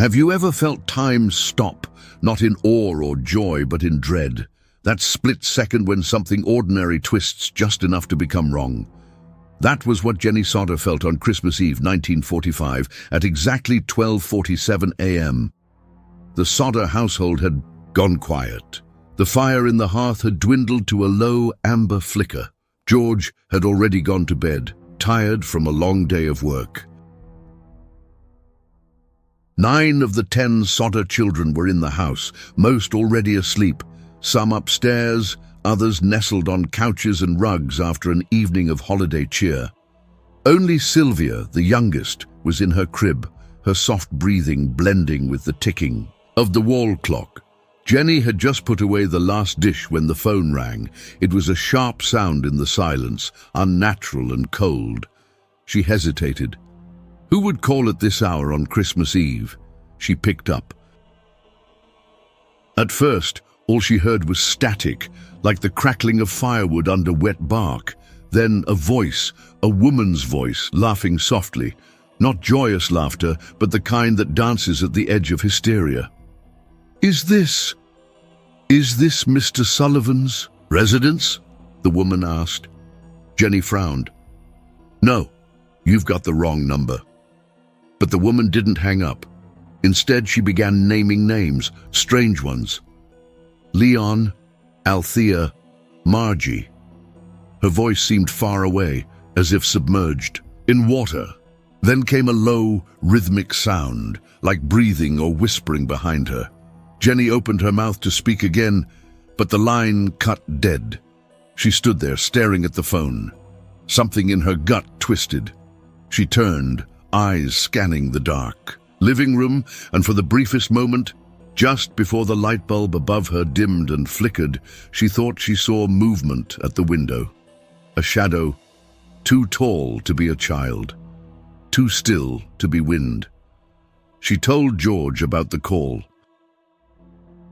Have you ever felt time stop, not in awe or joy, but in dread? That split second when something ordinary twists just enough to become wrong. That was what Jenny Sodder felt on Christmas Eve 1945 at exactly 12:47 a.m. The Sodder household had gone quiet. The fire in the hearth had dwindled to a low amber flicker. George had already gone to bed, tired from a long day of work. 9 of the 10 Sodder children were in the house, most already asleep, some upstairs, others nestled on couches and rugs after an evening of holiday cheer. Only Sylvia, the youngest, was in her crib, her soft breathing blending with the ticking of the wall clock. Jenny had just put away the last dish when the phone rang. It was a sharp sound in the silence, unnatural and cold. She hesitated. Who would call at this hour on Christmas Eve? She picked up. At first, all she heard was static, like the crackling of firewood under wet bark. Then a voice, a woman's voice, laughing softly. Not joyous laughter, but the kind that dances at the edge of hysteria. Is this Mr. Sullivan's residence?" the woman asked. Jenny frowned. "No, you've got the wrong number." But the woman didn't hang up. Instead, she began naming names, strange ones. Leon, Althea, Margie. Her voice seemed far away, as if submerged in water. Then came a low, rhythmic sound, like breathing or whispering behind her. Jenny opened her mouth to speak again, but the line cut dead. She stood there, staring at the phone. Something in her gut twisted. She turned, eyes scanning the dark living room, and for the briefest moment, just before the light bulb above her dimmed and flickered, she thought she saw movement at the window. A shadow, too tall to be a child, too still to be wind. She told George about the call.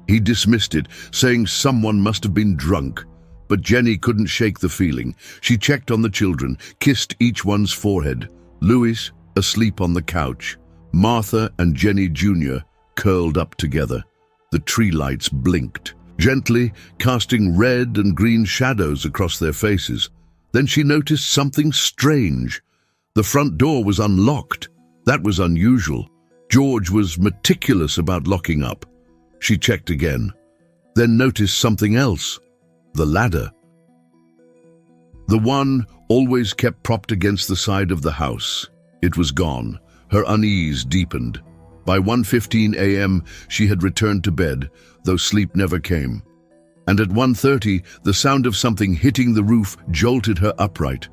He dismissed it, saying someone must have been drunk, but Jenny couldn't shake the feeling. She checked on the children, kissed each one's forehead. Louis, asleep on the couch. Martha and Jenny Jr. curled up together. The tree lights blinked, gently casting red and green shadows across their faces. Then she noticed something strange. The front door was unlocked. That was unusual. George was meticulous about locking up. She checked again, then noticed something else. The ladder. The one always kept propped against the side of the house. It was gone. Her unease deepened. By 1:15 a.m., she had returned to bed, though sleep never came. And at 1:30, the sound of something hitting the roof jolted her upright.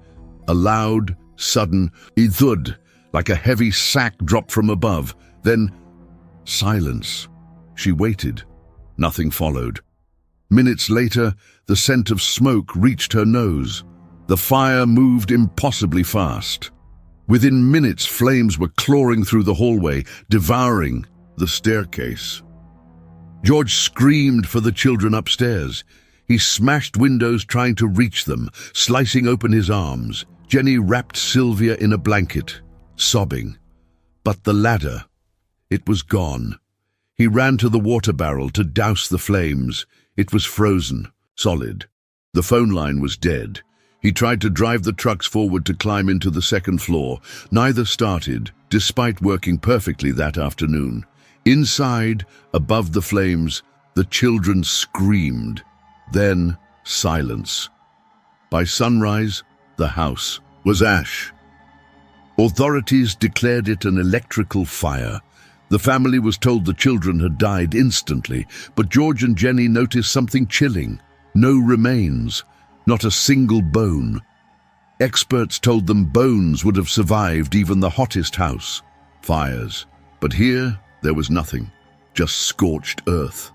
A loud, sudden thud, like a heavy sack dropped from above. Then, silence. She waited. Nothing followed. Minutes later, the scent of smoke reached her nose. The fire moved impossibly fast. Within minutes, flames were clawing through the hallway, devouring the staircase. George screamed for the children upstairs. He smashed windows trying to reach them, slicing open his arms. Jenny wrapped Sylvia in a blanket, sobbing. But the ladder, it was gone. He ran to the water barrel to douse the flames. It was frozen, solid. The phone line was dead. He tried to drive the trucks forward to climb into the second floor. Neither started, despite working perfectly that afternoon. Inside, above the flames, the children screamed. Then, silence. By sunrise, the house was ash. Authorities declared it an electrical fire. The family was told the children had died instantly, but George and Jenny noticed something chilling. No remains. Not a single bone. Experts told them bones would have survived even the hottest house. Fires. But here, there was nothing. Just scorched earth.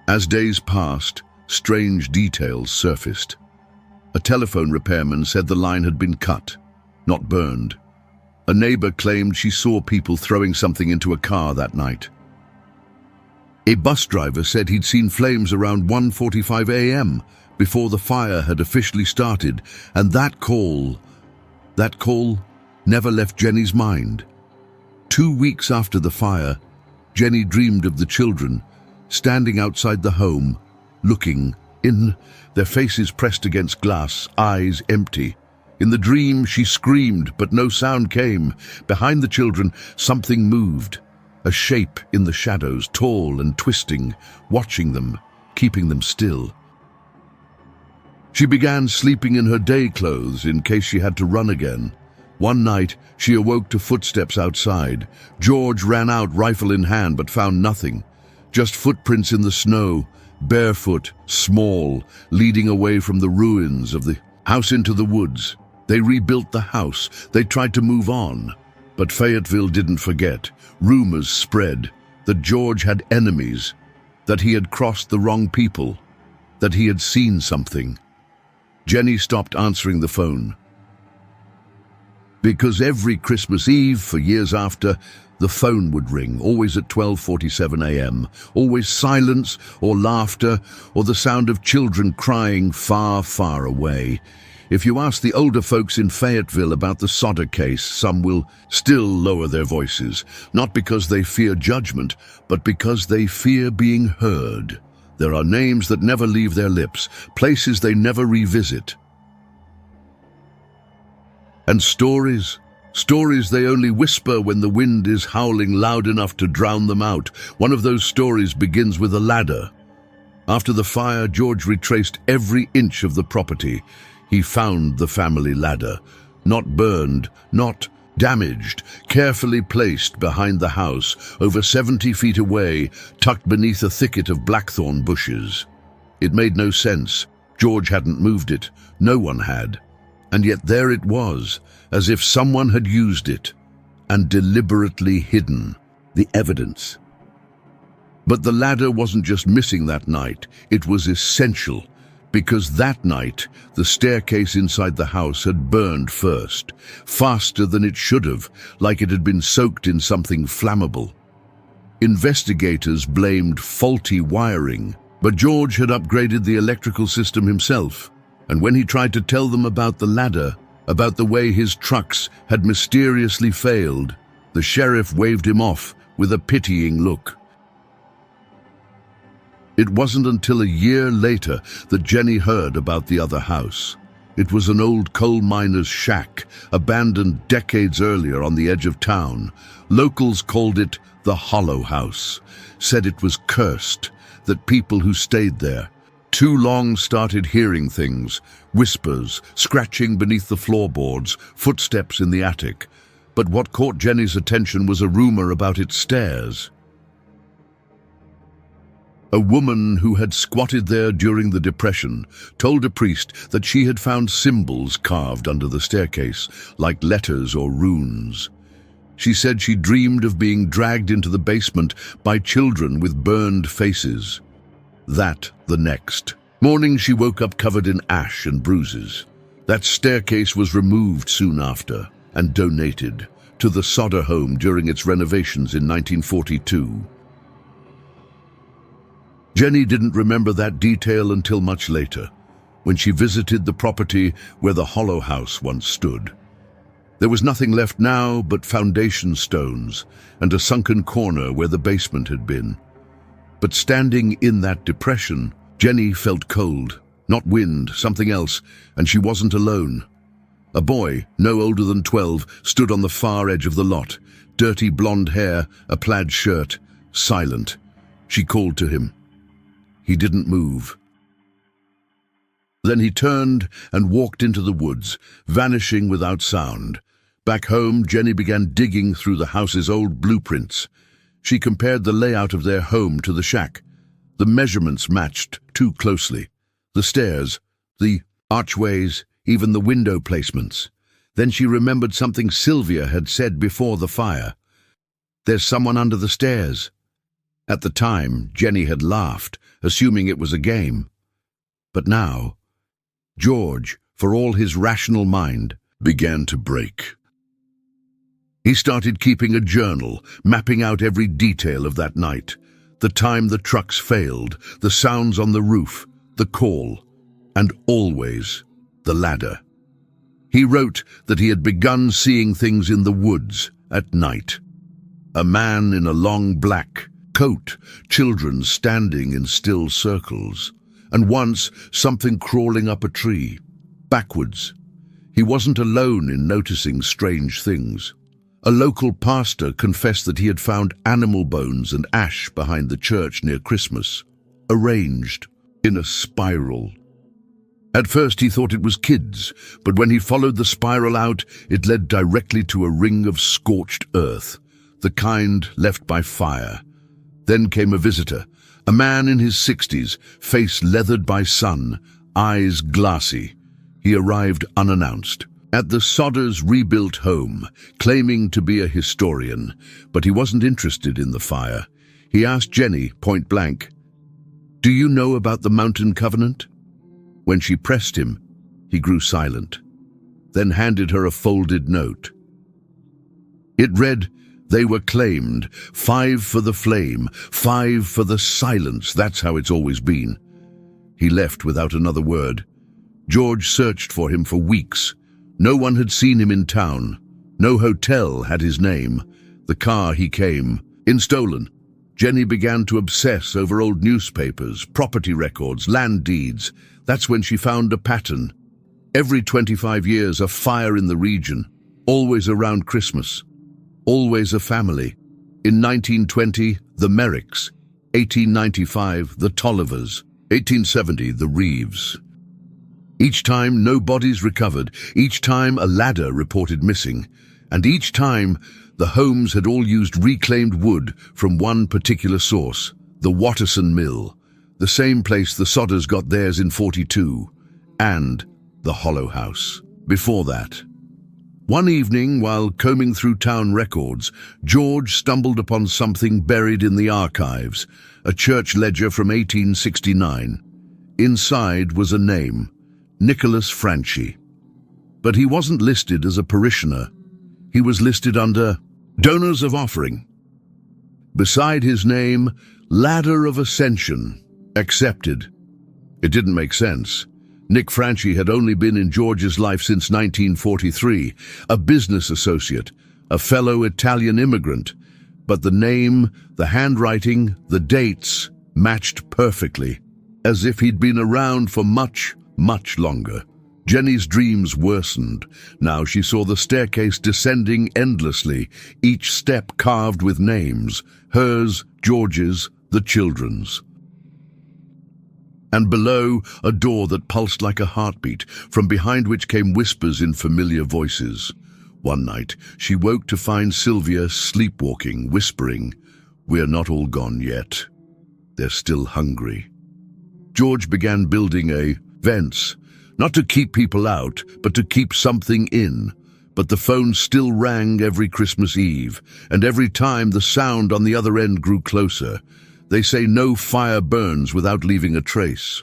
As days passed, strange details surfaced. A telephone repairman said the line had been cut, not burned. A neighbor claimed she saw people throwing something into a car that night. A bus driver said he'd seen flames around 1:45 a.m., before the fire had officially started, and that call never left Jenny's mind. 2 weeks after the fire, Jenny dreamed of the children, standing outside the home, looking in, their faces pressed against glass, eyes empty. In the dream, she screamed, but no sound came. Behind the children, something moved. A shape in the shadows, tall and twisting, watching them, keeping them still. She began sleeping in her day clothes in case she had to run again. One night, she awoke to footsteps outside. George ran out, rifle in hand, but found nothing. Just footprints in the snow, barefoot, small, leading away from the ruins of the house into the woods. They rebuilt the house. They tried to move on. But Fayetteville didn't forget. Rumors spread that George had enemies, that he had crossed the wrong people, that he had seen something. Jenny stopped answering the phone. Because every Christmas Eve for years after, the phone would ring, always at 12:47 a.m., always silence or laughter or the sound of children crying far, far away. If you ask the older folks in Fayetteville about the Sodder case, some will still lower their voices, not because they fear judgment, but because they fear being heard. There are names that never leave their lips, places they never revisit. And stories they only whisper when the wind is howling loud enough to drown them out. One of those stories begins with a ladder. After the fire, George retraced every inch of the property. He found the family ladder, not burned, not damaged, carefully placed behind the house, over 70 feet away, tucked beneath a thicket of blackthorn bushes. It made no sense. George hadn't moved it. No one had. And yet there it was, as if someone had used it and deliberately hidden the evidence. But the ladder wasn't just missing that night, it was essential, because that night the staircase inside the house had burned first, faster than it should have, like it had been soaked in something flammable. Investigators blamed faulty wiring, but George had upgraded the electrical system himself. And when he tried to tell them about the ladder, about the way his trucks had mysteriously failed, the sheriff waved him off with a pitying look. It wasn't until a year later that Jenny heard about the other house. It was an old coal miner's shack, abandoned decades earlier on the edge of town. Locals called it the Hollow House, said it was cursed, that people who stayed there too long started hearing things, whispers, scratching beneath the floorboards, footsteps in the attic. But what caught Jenny's attention was a rumor about its stairs. A woman who had squatted there during the Depression told a priest that she had found symbols carved under the staircase, like letters or runes. She said she dreamed of being dragged into the basement by children with burned faces. That the next morning she woke up covered in ash and bruises. That staircase was removed soon after and donated to the Sodder home during its renovations in 1942. Jenny didn't remember that detail until much later, when she visited the property where the Hollow House once stood. There was nothing left now but foundation stones and a sunken corner where the basement had been. But standing in that depression, Jenny felt cold, not wind, something else, and she wasn't alone. A boy, no older than 12, stood on the far edge of the lot, dirty blonde hair, a plaid shirt, silent. She called to him. He didn't move. Then he turned and walked into the woods, vanishing without sound. Back home, Jenny began digging through the house's old blueprints. She compared the layout of their home to the shack. The measurements matched too closely. The stairs, the archways, even the window placements. Then she remembered something Sylvia had said before the fire. "There's someone under the stairs." At the time, Jenny had laughed, assuming it was a game. But now, George, for all his rational mind, began to break. He started keeping a journal, mapping out every detail of that night. The time the trucks failed, the sounds on the roof, the call, and always the ladder. He wrote that he had begun seeing things in the woods at night. A man in a long black coat, children standing in still circles, and once something crawling up a tree, backwards. He wasn't alone in noticing strange things. A local pastor confessed that he had found animal bones and ash behind the church near Christmas, arranged in a spiral. At first he thought it was kids, but when he followed the spiral out, it led directly to a ring of scorched earth, the kind left by fire. Then came a visitor, a man in his 60s, face leathered by sun, eyes glassy. He arrived unannounced at the Sodders' rebuilt home, claiming to be a historian, but he wasn't interested in the fire. He asked Jenny point blank, "Do you know about the Mountain Covenant?" When she pressed him, he grew silent, then handed her a folded note. It read, "They were claimed, 5 for the flame, 5 for the silence, that's how it's always been." He left without another word. George searched for him for weeks. No one had seen him in town. No hotel had his name. The car he came in stolen. Jenny began to obsess over old newspapers, property records, land deeds. That's when she found a pattern. Every 25 years, a fire in the region, always around Christmas, always a family. In 1920, the Merricks. 1895, the Tollivers. 1870, the Reeves. Each time, no bodies recovered. Each time, a ladder reported missing. And each time, the homes had all used reclaimed wood from one particular source, the Watterson Mill, the same place the Sodders got theirs in 42, and the Hollow House before that. One evening, while combing through town records, George stumbled upon something buried in the archives, a church ledger from 1869. Inside was a name, Nicholas Franchi. But he wasn't listed as a parishioner. He was listed under Donors of Offering. Beside his name, Ladder of Ascension, accepted. It didn't make sense. Nick Franchi had only been in George's life since 1943, a business associate, a fellow Italian immigrant. But the name, the handwriting, the dates matched perfectly, as if he'd been around for much, much longer. Jenny's dreams worsened. Now she saw the staircase descending endlessly, each step carved with names, hers, George's, the children's. And below, a door that pulsed like a heartbeat, from behind which came whispers in familiar voices. One night, she woke to find Sylvia sleepwalking, whispering, "We're not all gone yet. They're still hungry." George began building a vents, not to keep people out, but to keep something in. But the phone still rang every Christmas Eve, and every time the sound on the other end grew closer. They say no fire burns without leaving a trace.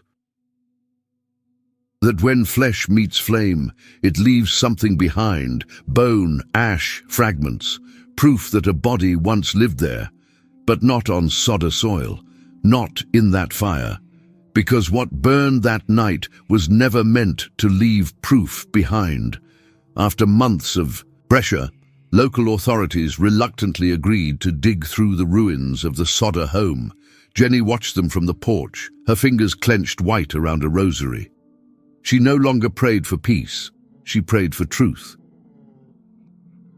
That when flesh meets flame, it leaves something behind, bone, ash, fragments, proof that a body once lived there, but not on Sodder soil, not in that fire. Because what burned that night was never meant to leave proof behind. After months of pressure, local authorities reluctantly agreed to dig through the ruins of the Sodder home. Jenny watched them from the porch, her fingers clenched white around a rosary. She no longer prayed for peace, she prayed for truth.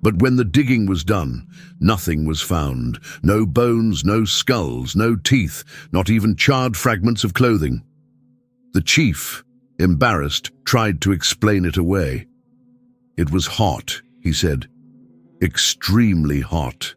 But when the digging was done, nothing was found. No bones, no skulls, no teeth, not even charred fragments of clothing. The chief, embarrassed, tried to explain it away. "It was hot," he said. "Extremely hot.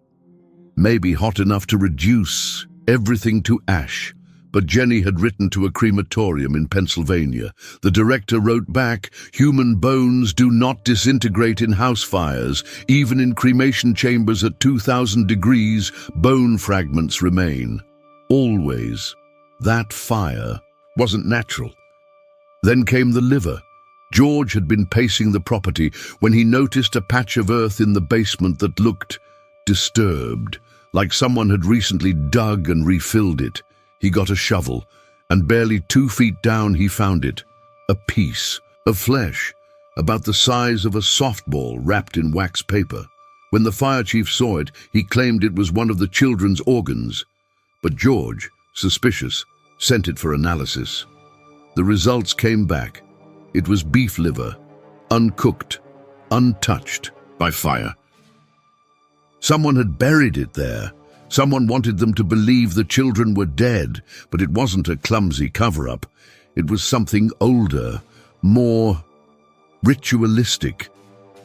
Maybe hot enough to reduce everything to ash." But Jenny had written to a crematorium in Pennsylvania. The director wrote back, "Human bones do not disintegrate in house fires. Even in cremation chambers at 2,000 degrees, bone fragments remain. Always. That fire wasn't natural." Then came the liver. George had been pacing the property when he noticed a patch of earth in the basement that looked disturbed, like someone had recently dug and refilled it. He got a shovel, and barely 2 feet down he found it, a piece of flesh, about the size of a softball wrapped in wax paper. When the fire chief saw it, he claimed it was one of the children's organs. But George, suspicious, sent it for analysis. The results came back. It was beef liver, uncooked, untouched by fire. Someone had buried it there. Someone wanted them to believe the children were dead, but it wasn't a clumsy cover-up. It was something older, more ritualistic.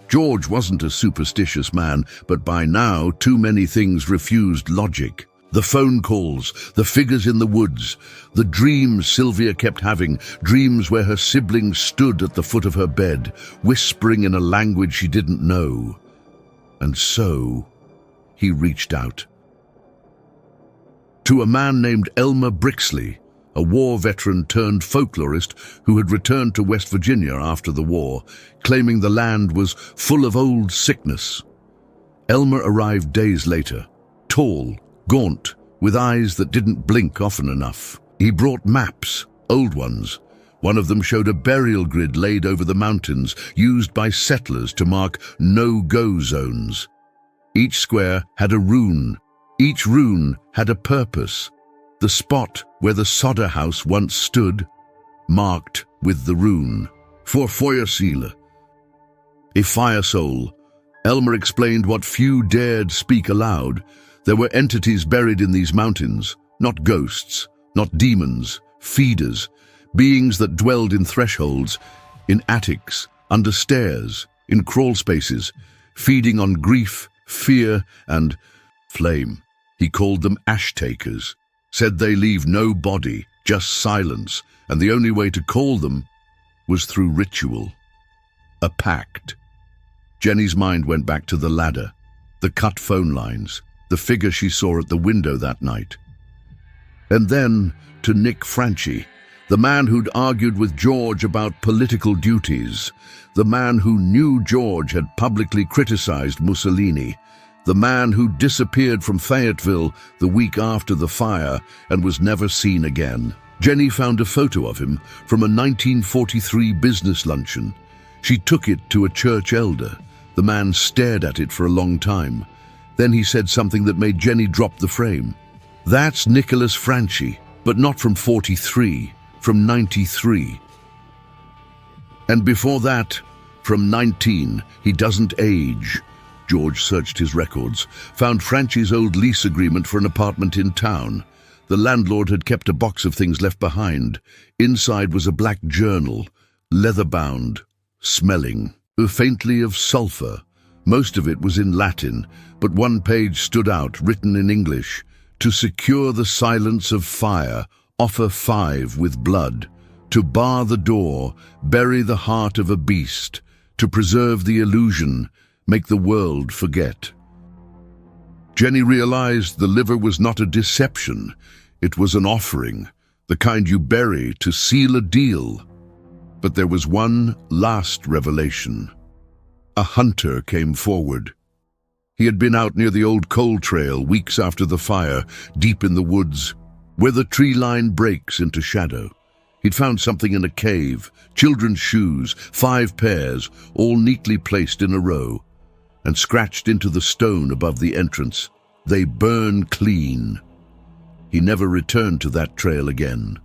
George wasn't a superstitious man, but by now too many things refused logic. The phone calls, the figures in the woods, the dreams Sylvia kept having, dreams where her siblings stood at the foot of her bed, whispering in a language she didn't know. And so he reached out to a man named Elmer Brixley, a war veteran turned folklorist who had returned to West Virginia after the war, claiming the land was full of old sickness. Elmer arrived days later, tall, gaunt, with eyes that didn't blink often enough. He brought maps, old ones. One of them showed a burial grid laid over the mountains, used by settlers to mark no-go zones. Each square had a rune. Each rune had a purpose. The spot where the Sodder house once stood, marked with the rune. For Feuerseele, a fire soul. Elmer explained what few dared speak aloud. There were entities buried in these mountains, not ghosts, not demons, feeders, beings that dwelled in thresholds, in attics, under stairs, in crawl spaces, feeding on grief, fear, and flame. He called them ash-takers, said they leave no body, just silence, and the only way to call them was through ritual. A pact. Jenny's mind went back to the ladder, the cut phone lines, the figure she saw at the window that night. And then to Nick Franchi, the man who'd argued with George about political duties, the man who knew George had publicly criticized Mussolini, the man who disappeared from Fayetteville the week after the fire and was never seen again. Jenny found a photo of him from a 1943 business luncheon. She took it to a church elder. The man stared at it for a long time. Then he said something that made Jenny drop the frame. That's Nicholas Franchi, but not from 43, from 93. And before that, from 19, he doesn't age. George searched his records, found Franchi's old lease agreement for an apartment in town. The landlord had kept a box of things left behind. Inside was a black journal, leather-bound, smelling, faintly of sulfur. Most of it was in Latin, but one page stood out, written in English. To secure the silence of fire, offer 5 with blood. To bar the door, bury the heart of a beast. To preserve the illusion, make the world forget. Jenny realized the liver was not a deception. It was an offering, the kind you bury to seal a deal. But there was one last revelation. A hunter came forward. He had been out near the old coal trail weeks after the fire, deep in the woods, where the tree line breaks into shadow. He'd found something in a cave, children's shoes, 5 pairs, all neatly placed in a row, and scratched into the stone above the entrance. They burn clean. He never returned to that trail again.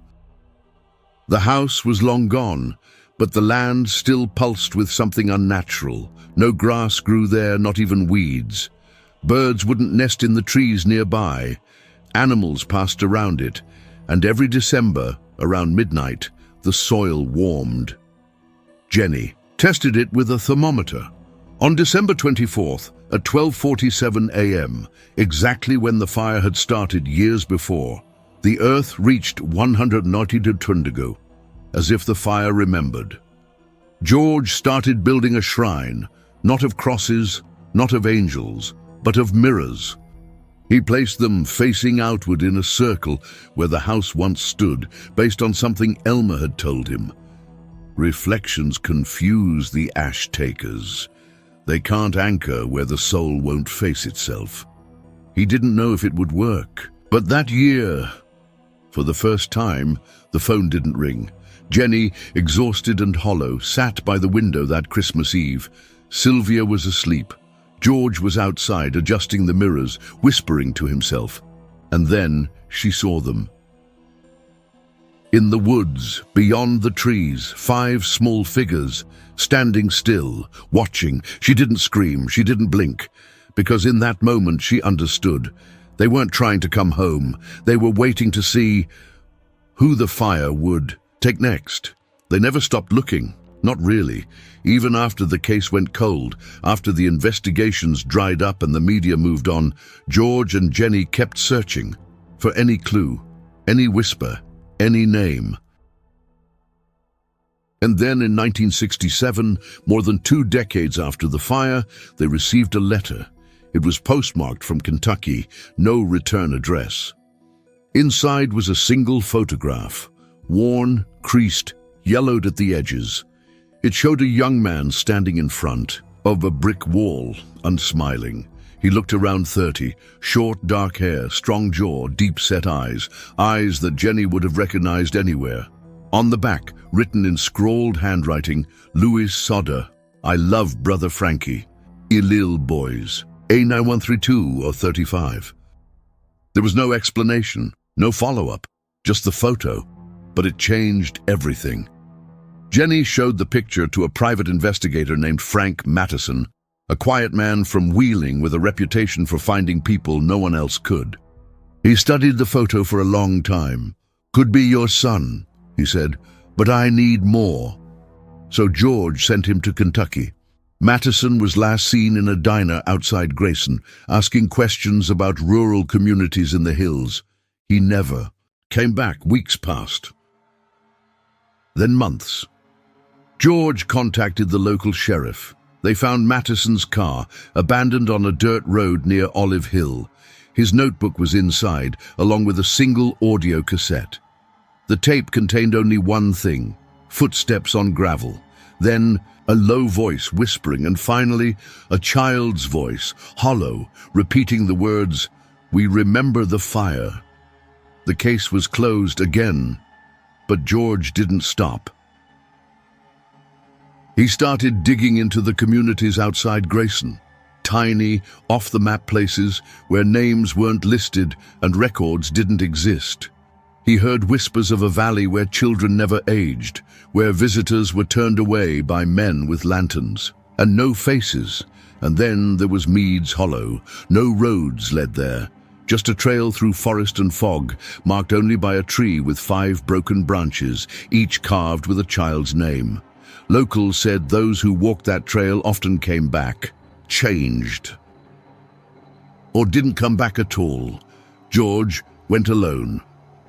The house was long gone, but the land still pulsed with something unnatural. No grass grew there, not even weeds. Birds wouldn't nest in the trees nearby. Animals passed around it, and every December, around midnight, the soil warmed. Jenny tested it with a thermometer. On December 24th, at 12:47 a.m., exactly when the fire had started years before, the earth reached 192 Tundigo, as if the fire remembered. George started building a shrine, not of crosses, not of angels, but of mirrors. He placed them facing outward in a circle where the house once stood, based on something Elmer had told him. Reflections confuse the ash-takers. They can't anchor where the soul won't face itself. He didn't know if it would work. But that year, for the first time, the phone didn't ring. Jenny, exhausted and hollow, sat by the window that Christmas Eve. Sylvia was asleep. George was outside, adjusting the mirrors, whispering to himself. And then she saw them. In the woods, beyond the trees, 5 small figures, standing still, watching. She didn't scream, she didn't blink, because in that moment she understood. They weren't trying to come home. They were waiting to see who the fire would take next. They never stopped looking, not really. Even after the case went cold, after the investigations dried up and the media moved on, George and Jenny kept searching for any clue, any whisper, any name. And then in 1967, more than 2 decades after the fire, they received a letter. It was postmarked from Kentucky, no return address. Inside was a single photograph, worn, creased, yellowed at the edges. It showed a young man standing in front of a brick wall, unsmiling. He looked around 30, short, dark hair, strong jaw, deep-set eyes that Jenny would have recognized anywhere. On the back, written in scrawled handwriting, Louis Sodder, I love Brother Frankie. Ilil boys. A9132 or 35. There was no explanation, no follow-up, just the photo, but it changed everything. Jenny showed the picture to a private investigator named Frank Mattison, a quiet man from Wheeling with a reputation for finding people no one else could. He studied the photo for a long time. Could be your son, he said, but I need more. So George sent him to Kentucky. Mattison was last seen in a diner outside Grayson, asking questions about rural communities in the hills. He never came back. Weeks passed. Then months. George contacted the local sheriff. They found Mattison's car, abandoned on a dirt road near Olive Hill. His notebook was inside, along with a single audio cassette. The tape contained only one thing: footsteps on gravel. Then a low voice whispering, and finally a child's voice, hollow, repeating the words, "We remember the fire." The case was closed again, but George didn't stop. He started digging into the communities outside Grayson, tiny, off-the-map places where names weren't listed and records didn't exist. He heard whispers of a valley where children never aged, where visitors were turned away by men with lanterns, and no faces. And then there was Mead's Hollow. No roads led there, just a trail through forest and fog, marked only by a tree with 5 broken branches, each carved with a child's name. Locals said those who walked that trail often came back, changed, or didn't come back at all. George went alone.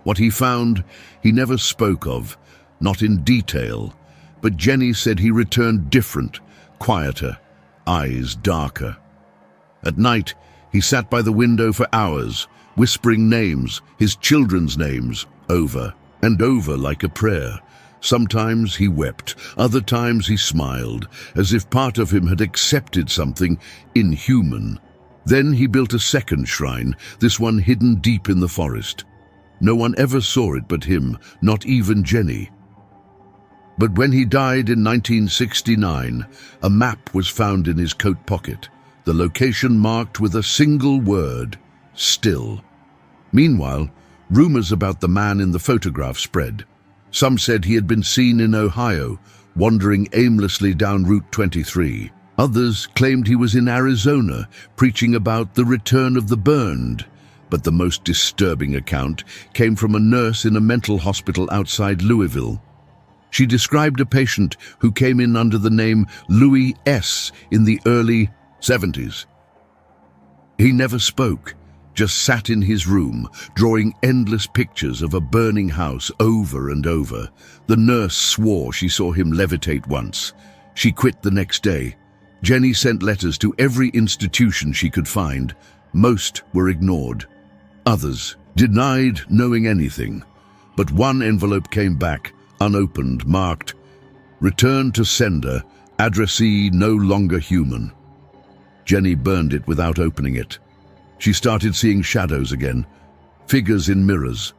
What he found, he never spoke of, not in detail, but Jenny said he returned different, quieter, eyes darker. At night, he sat by the window for hours, whispering names, his children's names, over and over like a prayer. Sometimes he wept, other times he smiled, as if part of him had accepted something inhuman. Then he built a second shrine, this one hidden deep in the forest. No one ever saw it but him, not even Jenny. But when he died in 1969, a map was found in his coat pocket, the location marked with a single word: still. Meanwhile, rumors about the man in the photograph spread. Some said he had been seen in Ohio, wandering aimlessly down Route 23. Others claimed he was in Arizona, preaching about the return of the burned. But the most disturbing account came from a nurse in a mental hospital outside Louisville. She described a patient who came in under the name Louis S. in the early 70s. He never spoke, just sat in his room, drawing endless pictures of a burning house over and over. The nurse swore she saw him levitate once. She quit the next day. Jenny sent letters to every institution she could find. Most were ignored. Others denied knowing anything. But one envelope came back, unopened, marked, "Return to sender, addressee no longer human." Jenny burned it without opening it. She started seeing shadows again, figures in mirrors.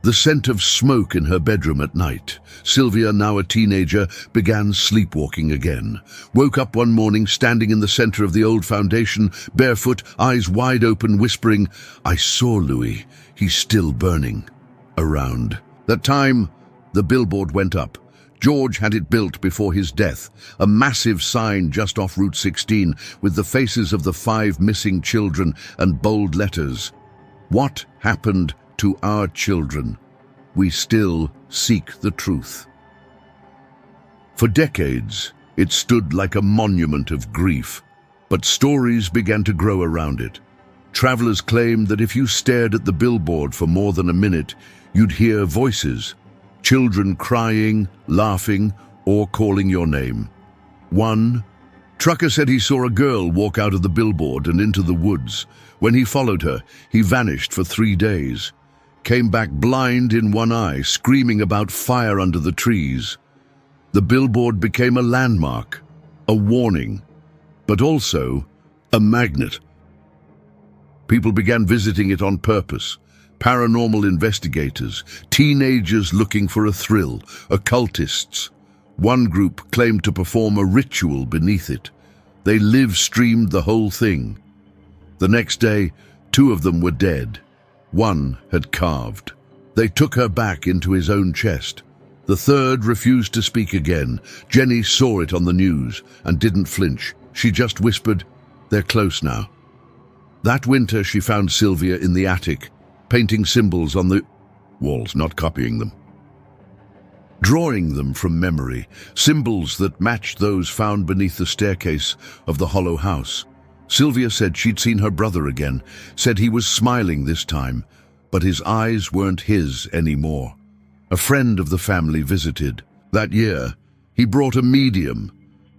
The scent of smoke in her bedroom at night. Sylvia, now a teenager, began sleepwalking again. Woke up one morning standing in the center of the old foundation, barefoot, eyes wide open, whispering, "I saw Louis. He's still burning." Around that time, the billboard went up. George had it built before his death, a massive sign just off Route 16 with the faces of the 5 missing children and bold letters. "What happened to our children? We still seek the truth." For decades, it stood like a monument of grief, but stories began to grow around it. Travelers claimed that if you stared at the billboard for more than a minute, you'd hear voices, children crying, laughing, or calling your name. One trucker said he saw a girl walk out of the billboard and into the woods. When he followed her, he vanished for 3 days. Came back blind in one eye, screaming about fire under the trees. The billboard became a landmark, a warning, but also a magnet. People began visiting it on purpose. Paranormal investigators, teenagers looking for a thrill, occultists. One group claimed to perform a ritual beneath it. They live-streamed the whole thing. The next day, 2 of them were dead. One had carved. They took her back into his own chest. The third refused to speak again. Jenny saw it on the news and didn't flinch. She just whispered, "They're close now." That winter, she found Sylvia in the attic, painting symbols on the walls, not copying them. Drawing them from memory, symbols that matched those found beneath the staircase of the hollow house. Sylvia said she'd seen her brother again, said he was smiling this time, but his eyes weren't his anymore. A friend of the family visited. That year, he brought a medium.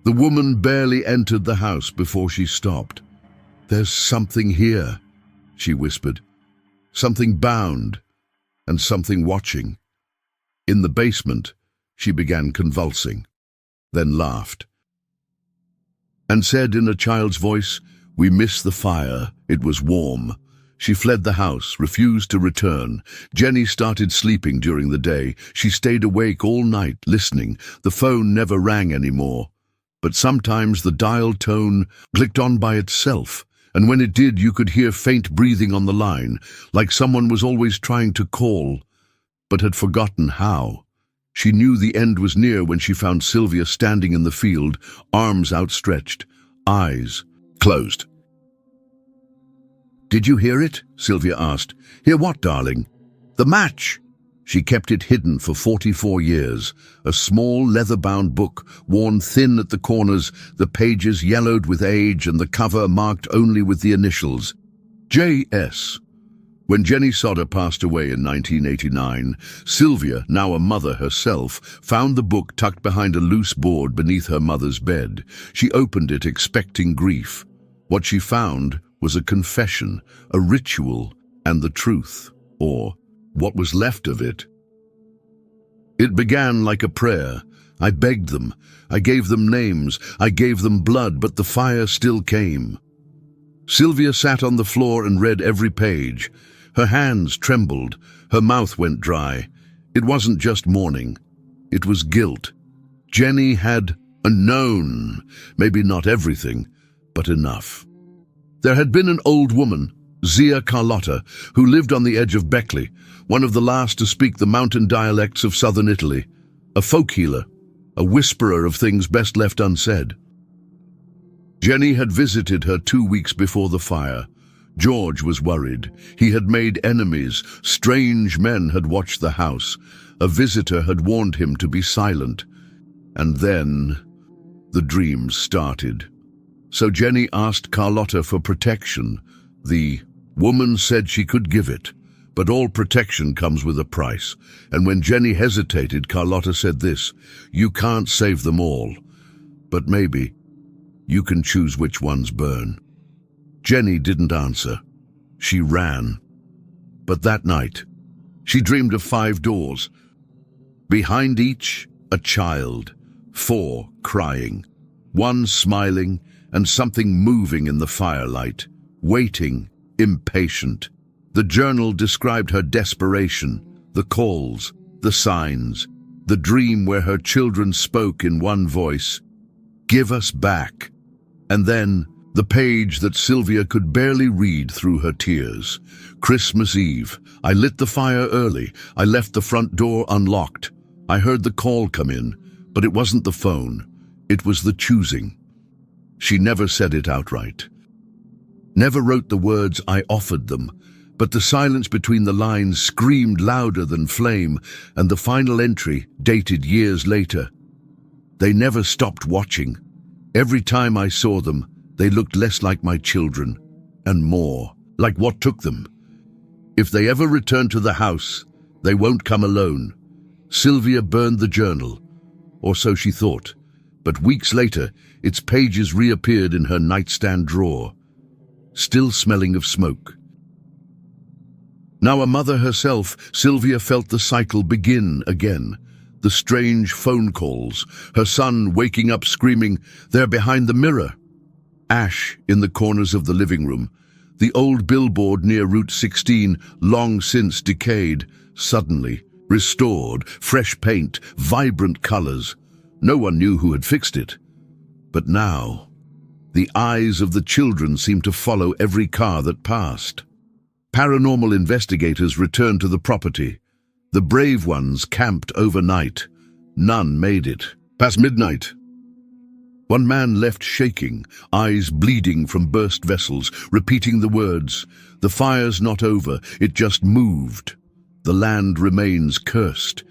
The woman barely entered the house before she stopped. "There's something here," she whispered. "Something bound, and something watching." In the basement, she began convulsing, then laughed, and said in a child's voice, "We miss the fire, it was warm." She fled the house, refused to return. Jenny started sleeping during the day. She stayed awake all night, listening. The phone never rang anymore. But sometimes the dial tone clicked on by itself, and when it did, you could hear faint breathing on the line, like someone was always trying to call, but had forgotten how. She knew the end was near when she found Sylvia standing in the field, arms outstretched, eyes closed. "Did you hear it?" Sylvia asked. "Hear what, darling?" "The match." She kept it hidden for 44 years, a small leather-bound book, worn thin at the corners, the pages yellowed with age and the cover marked only with the initials, J.S. When Jenny Sodder passed away in 1989, Sylvia, now a mother herself, found the book tucked behind a loose board beneath her mother's bed. She opened it expecting grief. What she found was a confession, a ritual, and the truth, or what was left of it. It began like a prayer. I begged them. I gave them names. I gave them blood, but the fire still came. Sylvia sat on the floor and read every page. Her hands trembled. Her mouth went dry. It wasn't just mourning. It was guilt. Jenny had known, maybe not everything, but enough. There had been an old woman, Zia Carlotta, who lived on the edge of Beckley, one of the last to speak the mountain dialects of southern Italy, a folk healer, a whisperer of things best left unsaid. Jenny had visited her 2 weeks before the fire. George was worried. He had made enemies. Strange men had watched the house. A visitor had warned him to be silent. And then the dreams started. So Jenny asked Carlotta for protection. The woman said she could give it, but all protection comes with a price. And when Jenny hesitated, Carlotta said this, "You can't save them all, but maybe you can choose which ones burn." Jenny didn't answer. She ran. But that night, she dreamed of 5 doors. Behind each, a child, 4 crying, 1 smiling, and something moving in the firelight, waiting, impatient. The journal described her desperation. The calls, the signs, the dream where her children spoke in one voice, "Give us back." And then, the page that Sylvia could barely read through her tears. Christmas Eve. I lit the fire early. I left the front door unlocked. I heard the call come in, but it wasn't the phone. It was the choosing. She never said it outright. Never wrote the words I offered them, but the silence between the lines screamed louder than flame, and the final entry, dated years later. They never stopped watching. Every time I saw them, they looked less like my children, and more like what took them. If they ever return to the house, they won't come alone. Sylvia burned the journal, or so she thought, but weeks later, its pages reappeared in her nightstand drawer, still smelling of smoke. Now a mother herself, Sylvia felt the cycle begin again. The strange phone calls, her son waking up screaming, "They're behind the mirror." Ash in the corners of the living room, the old billboard near Route 16, long since decayed, suddenly restored, fresh paint, vibrant colors. No one knew who had fixed it. But now, the eyes of the children seemed to follow every car that passed. Paranormal investigators returned to the property. The brave ones camped overnight. None made it past midnight. One man left shaking, eyes bleeding from burst vessels, repeating the words, "The fire's not over, it just moved. The land remains cursed.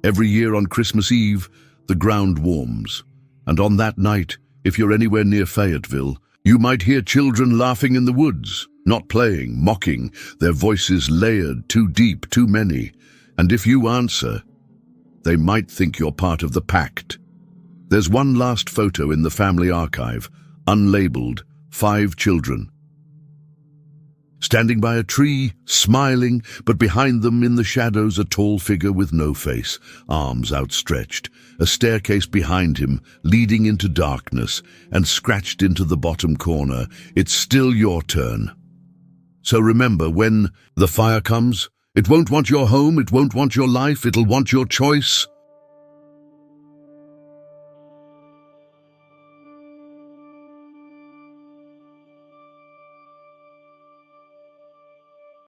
Every year on Christmas Eve, the ground warms. And on that night, if you're anywhere near Fayetteville, you might hear children laughing in the woods, not playing, mocking, their voices layered, too deep, too many. And if you answer, they might think you're part of the pact." There's one last photo in the family archive, unlabeled, 5 children. Standing by a tree, smiling, but behind them in the shadows a tall figure with no face, arms outstretched, a staircase behind him leading into darkness, and scratched into the bottom corner, "It's still your turn." So remember, when the fire comes, it won't want your home, it won't want your life, it'll want your choice.